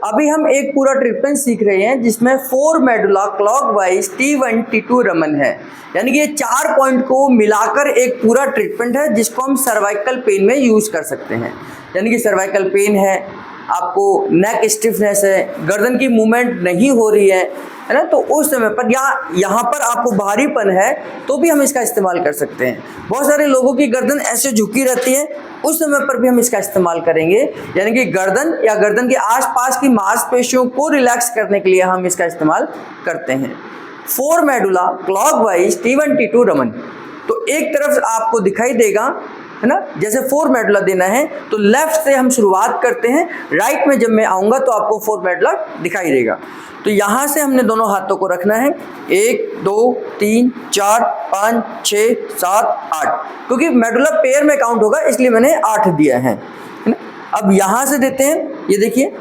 अभी हम एक पूरा ट्रीटमेंट सीख रहे हैं जिसमें 4 medulla clockwise T1 T2 Raman है, यानी कि ये 4 पॉइंट को मिलाकर एक पूरा ट्रीटमेंट है जिसको हम सर्वाइकल पेन में यूज कर सकते हैं। यानी कि सर्वाइकल पेन है, आपको नेक स्टिफनेस है, गर्दन की मूवमेंट नहीं हो रही है ना, तो उस समय पर या यहाँ पर आपको भारीपन है तो भी हम इसका इस्तेमाल कर सकते हैं। बहुत सारे लोगों की गर्दन ऐसे झुकी रहती है, उस समय पर भी हम इसका इस्तेमाल करेंगे। यानी कि गर्दन या गर्दन के आसपास की मांसपेशियों को रिलैक्स करने के लिए हम इसका इस्तेमाल करते हैं। 4 medulla clockwise T1 T2 Raman, तो एक तरफ आपको दिखाई देगा है ना, जैसे 4 मेडुला देना है तो लेफ्ट से हम शुरुआत करते हैं, राइट में जब मैं आऊँगा तो आपको 4 मेडुला दिखाई देगा। तो यहाँ से हमने दोनों हाथों को रखना है, 1 2 3 4 5 6 7 8, क्योंकि मेडुला पेयर में काउंट होगा इसलिए मैंने 8 दिया है ना। अब यहाँ से देते हैं, ये देखिए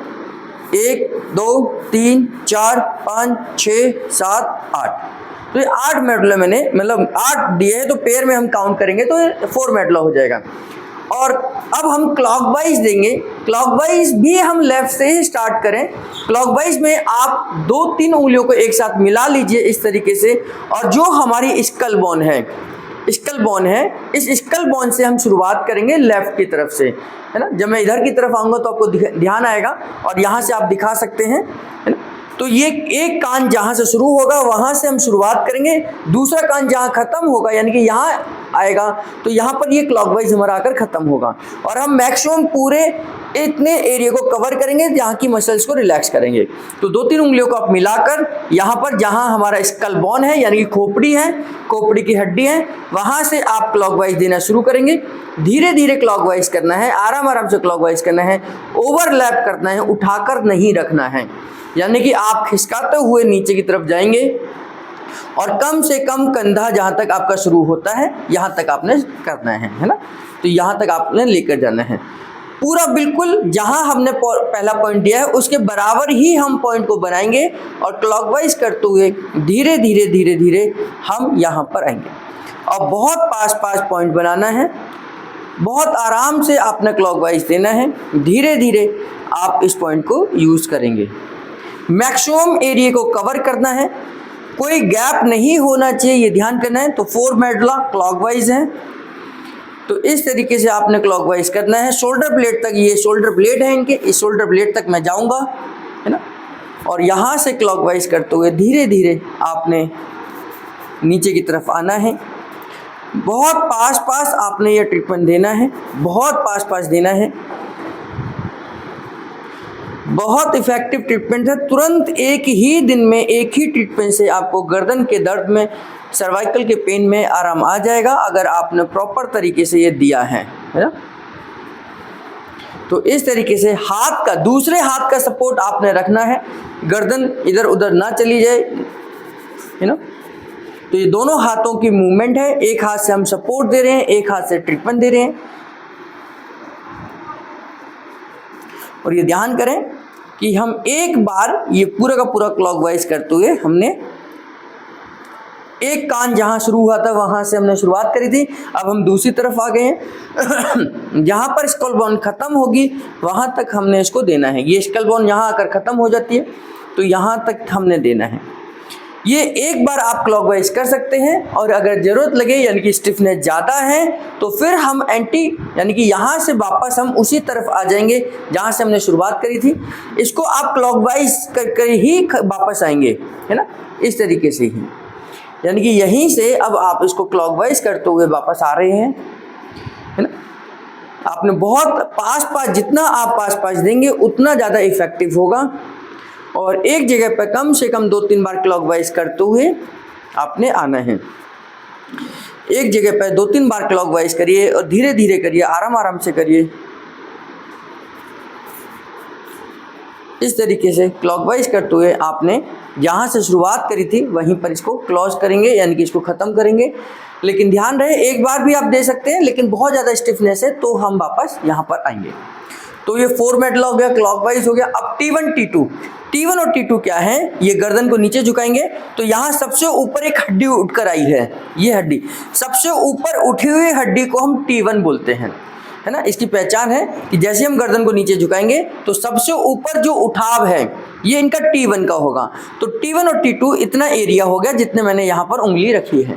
1 2 3 4 5 6 7 8, तो ये 8 मेडुला मैंने मतलब 8 दिए हैं, तो पेयर में हम काउंट करेंगे तो 4 मेडुला हो जाएगा। और अब हम क्लॉकवाइज देंगे, क्लॉकवाइज भी हम लेफ्ट से ही स्टार्ट करें। क्लॉकवाइज में आप 2-3 उंगलियों को एक साथ मिला लीजिए इस तरीके से, और जो हमारी स्कल बोन है, इस स्कल बोन से हम शुरुआत करेंगे लेफ्ट की तरफ से, है ना। जब मैं इधर की तरफ आऊँगा तो आपको ध्यान आएगा और यहाँ से आप दिखा सकते हैं, है ना। तो ये एक कान जहाँ से शुरू होगा वहाँ से हम शुरुआत करेंगे, दूसरा कान जहाँ ख़त्म होगा यानी कि यहाँ आएगा तो यहाँ पर ये क्लॉकवाइज हमारा आकर ख़त्म होगा, और हम मैक्सिमम पूरे इतने एरिया को कवर करेंगे जहाँ की मसल्स को रिलैक्स करेंगे। तो 2-3 उंगलियों को आप मिलाकर यहाँ पर जहाँ हमारा स्कल बोन है यानी कि खोपड़ी है, खोपड़ी की हड्डी है, वहाँ से आप क्लॉकवाइज देना शुरू करेंगे। धीरे धीरे क्लॉकवाइज करना है, आराम आराम से क्लॉकवाइज करना है, ओवरलैप करना है, उठाकर नहीं रखना है। यानी कि आप खिसकाते हुए नीचे की तरफ जाएंगे और कम से कम कंधा जहाँ तक आपका शुरू होता है यहाँ तक आपने करना है ना। तो यहाँ तक आपने लेकर जाना है पूरा, बिल्कुल जहाँ हमने पहला पॉइंट दिया है उसके बराबर ही हम पॉइंट को बनाएंगे और क्लॉकवाइज करते हुए धीरे धीरे धीरे धीरे हम यहाँ पर आएंगे। और बहुत पास पॉइंट बनाना है, बहुत आराम से आपने क्लॉकवाइज देना है, धीरे धीरे आप इस पॉइंट को यूज़ करेंगे। मैक्सिमम एरिया को कवर करना है, कोई गैप नहीं होना चाहिए, ये ध्यान करना है। तो 4 मेडुला क्लॉकवाइज है, तो इस तरीके से आपने क्लॉकवाइज करना है। शोल्डर ब्लेड तक, ये शोल्डर ब्लेड है इनके, इस शोल्डर ब्लेड तक मैं जाऊंगा, है ना। और यहाँ से क्लॉकवाइज करते हुए धीरे धीरे आपने नीचे की तरफ आना है। बहुत पास आपने ये ट्रीटमेंट देना है, बहुत पास देना है। बहुत इफेक्टिव ट्रीटमेंट है, तुरंत एक ही दिन में एक ही ट्रीटमेंट से आपको गर्दन के दर्द में, सर्वाइकल के पेन में आराम आ जाएगा अगर आपने प्रॉपर तरीके से ये दिया है ना। तो इस तरीके से हाथ का, दूसरे हाथ का सपोर्ट आपने रखना है, गर्दन इधर उधर ना चली जाए, है ना। तो ये दोनों हाथों की मूवमेंट है, एक हाथ से हम सपोर्ट दे रहे हैं, एक हाथ से ट्रीटमेंट दे रहे हैं। और ये ध्यान करें कि हम एक बार ये पूरा का पूरा क्लॉकवाइज करते हुए हमने एक कान जहां शुरू हुआ था वहां से हमने शुरुआत करी थी, अब हम दूसरी तरफ आ गए हैं। जहां पर स्कल बोन खत्म होगी वहां तक हमने इसको देना है। ये स्कल बोन यहां आकर खत्म हो जाती है तो यहां तक हमने देना है। ये एक बार आप क्लॉकवाइज कर सकते हैं, और अगर ज़रूरत लगे यानी कि स्टिफनेस ज़्यादा है तो फिर हम एंटी यानी कि यहाँ से वापस हम उसी तरफ आ जाएंगे जहाँ से हमने शुरुआत करी थी। इसको आप क्लॉकवाइज कर ही वापस आएंगे, है ना, इस तरीके से ही। यानी कि यहीं से अब आप इसको क्लॉकवाइज करते हुए वापस आ रहे हैं, है ना। आपने बहुत पास जितना आप पास देंगे उतना ज़्यादा इफेक्टिव होगा, और एक जगह पर कम से कम 2-3 बार क्लॉकवाइज करते हुए आपने आना है। एक जगह पर 2-3 बार क्लॉकवाइज करिए और धीरे धीरे करिए, आराम से करिए। इस तरीके से क्लॉकवाइज करते हुए आपने जहाँ से शुरुआत करी थी वहीं पर इसको क्लोज करेंगे, यानी कि इसको ख़त्म करेंगे। लेकिन ध्यान रहे एक बार भी आप दे सकते हैं, लेकिन बहुत ज़्यादा स्टिफनेस है तो हम वापस यहाँ पर आएंगे। तो ये 4 मेडुला हो गया, क्लॉकवाइज हो गया। अब T1 और T2 क्या है, ये गर्दन को नीचे झुकाएंगे तो यहाँ सबसे ऊपर एक हड्डी उठकर आई है, ये हड्डी सबसे ऊपर उठी हुई हड्डी को हम T1 बोलते हैं। है ना। इसकी पहचान है कि जैसे हम गर्दन को नीचे झुकाएंगे तो सबसे ऊपर जो उठाव है ये इनका T1 का होगा। तो T1 और T2 इतना एरिया हो गया जितने मैंने यहाँ पर उंगली रखी है।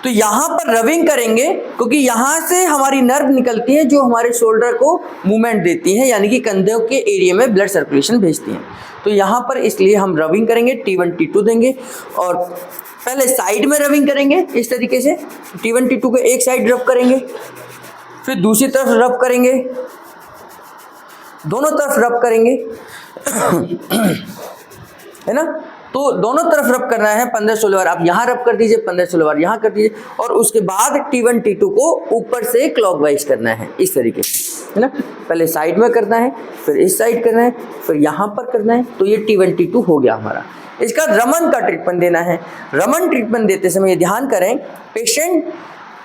तो यहाँ पर रबिंग करेंगे क्योंकि यहाँ से हमारी नर्व निकलती है जो हमारे शोल्डर को मूवमेंट देती है, यानी कि कंधों के एरिया में ब्लड सर्कुलेशन भेजती हैं। तो यहाँ पर इसलिए हम रबिंग करेंगे, T1 T2 देंगे और पहले साइड में रबिंग करेंगे इस तरीके से। T1 T2 को एक साइड रब करेंगे, फिर दूसरी तरफ रब करेंगे, दोनों तरफ रब करेंगे है ना। तो दोनों तरफ रब करना है 15-16 बार। आप यहाँ रब कर दीजिए, 15-16 बार यहाँ कर दीजिए और उसके बाद T1 T2 को ऊपर से क्लॉकवाइज करना है इस तरीके से, है ना। पहले साइड में करना है, फिर इस साइड करना है, फिर यहाँ पर करना है। तो ये T1 T2 हो गया हमारा। इसका रमन का ट्रीटमेंट देना है। रमन ट्रीटमेंट देते समय ये ध्यान करें, पेशेंट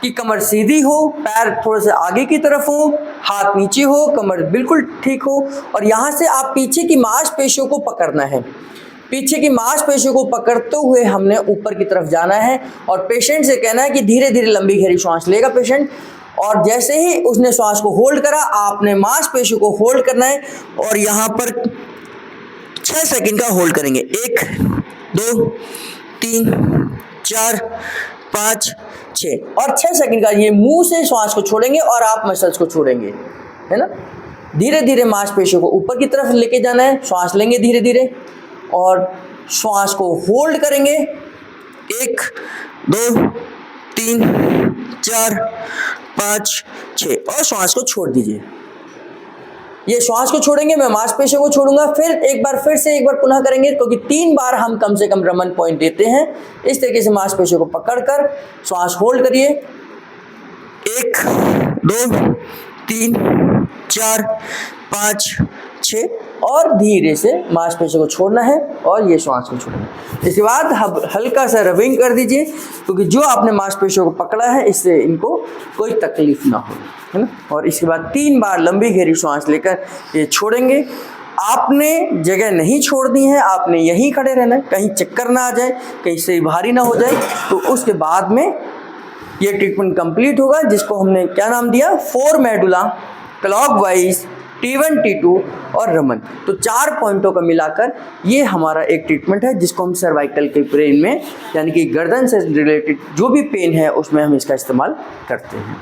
की कमर सीधी हो, पैर थोड़े से आगे की तरफ हो, हाथ नीचे हो, कमर बिल्कुल ठीक हो और यहाँ से आप पीछे की मांसपेशियों को पकड़ना है। पीछे की मांसपेशियों को पकड़ते हुए हमने ऊपर की तरफ जाना है और पेशेंट से कहना है कि धीरे धीरे लंबी गहरी सांस लेगा पेशेंट। और जैसे ही उसने सांस को होल्ड करा, आपने मांसपेशियों को होल्ड करना है और यहाँ पर 6 सेकंड का होल्ड करेंगे। 1 2 3 4 5 6 और 6 सेकंड का ये मुंह से श्वास को छोड़ेंगे और आप मसल्स को छोड़ेंगे, है ना। धीरे धीरे मांसपेशियों को ऊपर की तरफ लेके जाना है। श्वास लेंगे धीरे धीरे और श्वास को होल्ड करेंगे। 1 2 3 4 5 6 और श्वास को छोड़ दीजिए। ये श्वास को छोड़ेंगे, मैं मांसपेशियों को छोड़ूंगा, फिर एक बार पुनः करेंगे क्योंकि 3 बार हम कम से कम रमन पॉइंट देते हैं। इस तरीके से मांसपेशियों को पकड़कर श्वास होल्ड करिए। 1 2 3 4 5 6 और धीरे से मांसपेशियों को छोड़ना है और ये श्वास को छोड़ना है। इसके बाद हल्का सा रबिंग कर दीजिए क्योंकि जो आपने मांसपेशियों को पकड़ा है इससे इनको कोई तकलीफ ना हो, है ना। और इसके बाद 3 बार लंबी गहरी श्वास लेकर ये छोड़ेंगे। आपने जगह नहीं छोड़नी है, आपने यहीं खड़े रहना है, कहीं चक्कर ना आ जाए, कहीं से भारी ना हो जाए। तो उसके बाद में ये ट्रीटमेंट कंप्लीट होगा जिसको हमने क्या नाम दिया, 4 मेडुला क्लॉकवाइज, T1 T2 और रमन। तो 4 पॉइंटों का मिलाकर ये हमारा एक ट्रीटमेंट है जिसको हम सर्वाइकल के पेन में, यानी कि गर्दन से रिलेटेड जो भी पेन है उसमें हम इसका इस्तेमाल करते हैं।